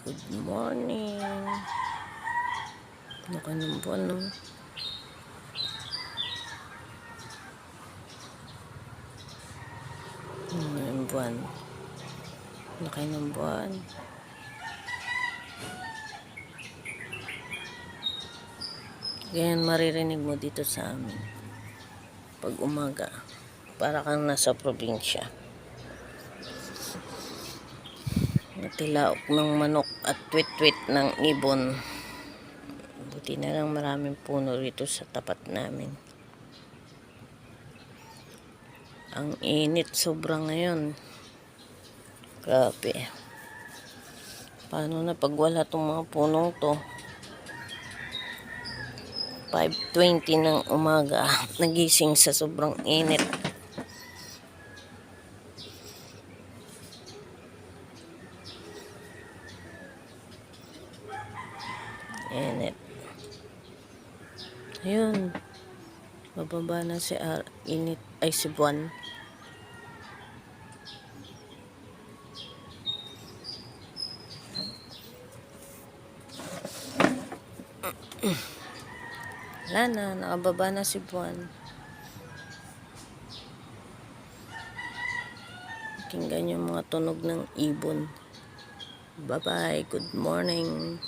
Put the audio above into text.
Good morning. Laki ng buwan, no? Yung buwan. Laki ng buwan. Ganyan maririnig mo dito sa amin. Pag umaga. Para kang nasa probinsya. Natilaok ng manok at twit-twit ng ibon. Buti na lang maraming puno rito sa tapat namin. Ang init sobra ngayon. Grabe. Paano na pag wala tong mga punong to? 5:20 ng umaga. Nagising sa sobrang init. Init. Ayun. Bababa na si init. Ay, si buwan. Wala na. Nakababa na si buwan. Pakinggan yung mga tunog ng ibon. Bye-bye. Good morning.